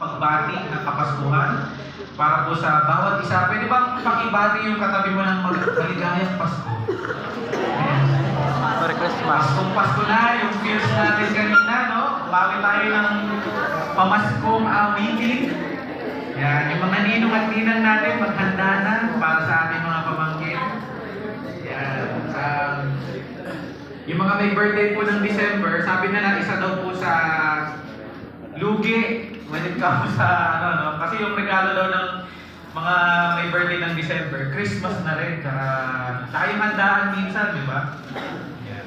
pagbati ng Kapaskuhan para po sa bawat isa. Pwede bang pakibati yung katabi mo ng maligayang Pasko? Merry Christmas. Pasko na, yung feels natin kanina, no? Bawi tayo ng pamaskong awitin. Yan, yung mga ninong at ninang natin, maghanda na para sa ating mga pamangkin. Yan. Yung mga may birthday po ng December, sabi na isa daw po sa lugi when it comes sa kasi yung regalo daw ng mga may birthday ng December, Christmas na rin, tsaka yung handaan minsan, di ba? Yan.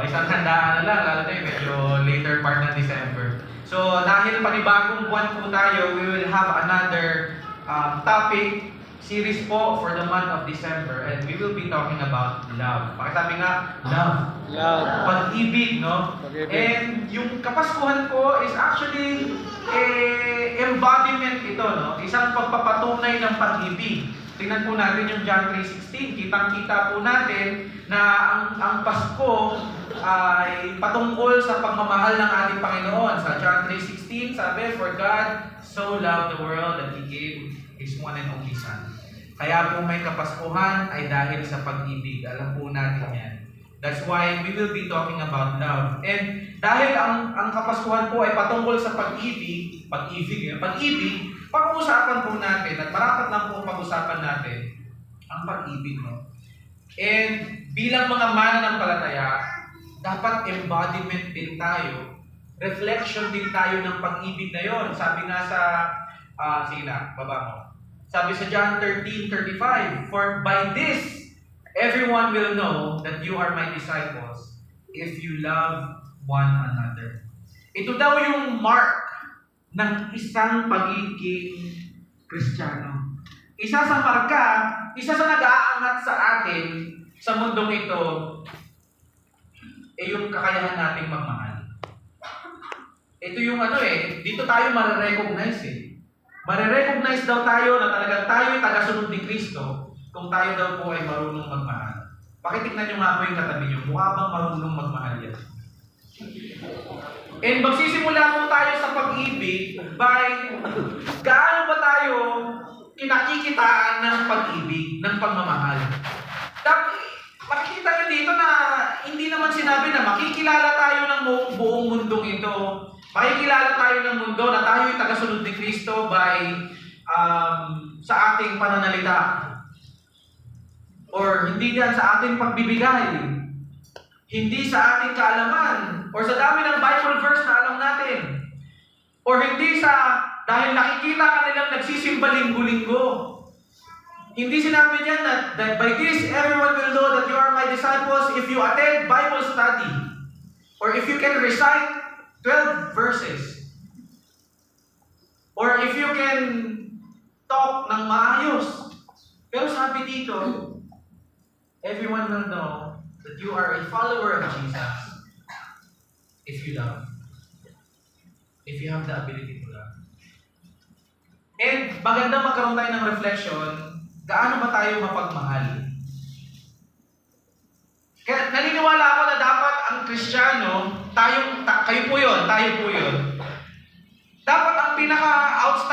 Isang handaan na lang, lalo na yung medyo later part ng December. So, dahil panibagong buwan po tayo, we will have another topic series po for the month of December, and we will be talking about love. Pakisabi nga, love. Love. Pag-ibig, no? Pag-ibig. And yung Kapaskuhan po is actually embodiment ito, no? Isang pagpapatunay ng pag-ibig. Tingnan po natin yung John 3:16. Kitang-kita po natin na ang Pasko ay patungkol sa pagmamahal ng ating Panginoon. Sa John 3:16, sabi, "For God so loved the world that He gave His one and only Son." Kaya po may Kapaskuhan ay dahil sa pag-ibig. Alam po natin yan. That's why we will be talking about love. And dahil ang Kapaskuhan po ay patungkol sa pag-ibig, pag-uusapan po natin at marapat lang po pag-usapan natin ang pag-ibig, no? And bilang mga mananampalataya, dapat embodiment din tayo, reflection din tayo ng pag-ibig na yon. Sabi nga sa, sige na, baba mo. Sabi sa John 13:35, "For by this, everyone will know that you are my disciples if you love one another." Ito daw yung mark ng isang pagiging Kristiyano. Isa sa marka, isa sa nag-aangat sa atin sa mundong ito, yung kakayahan nating magmahal. Ito yung dito tayo marirecognize Marirecognize daw tayo na talagang tayo ay tagasunod ni Kristo kung tayo daw po ay marunong magmahal. Pakitignan nyo nga po yung katabi nyo, mukha bang marunong magmahal yan? And magsisimula po tayo sa pag-ibig by gaano ba tayo kinakikitaan ng pag-ibig, ng pagmamahal. Makikita nyo dito na hindi naman sinabi na makikilala tayo ng buong mundong ito. Makikilala tayo ng mundo na tayo ay tagasunod ni Kristo by sa ating pananalita. Or hindi yan sa ating pagbibigay. Hindi sa ating kaalaman. Or sa dami ng Bible verse na alam natin. Or hindi sa dahil nakikita ka nilang nagsisimba linggo-linggo. Hindi sinabi niyan that by this everyone will know that you are my disciples if you attend Bible study. Or if you can recite 12 verses. Or if you can talk ng maayos. Pero sabi dito, everyone will know that you are a follower of Jesus if you love. If you have the ability to love. And maganda magkaroon tayo ng reflection, gaano ba tayo mapagmahal? Kaya naniniwala ako na dapat ang Kristiyano, tayo po yun. Dapat ang pinaka-outstanding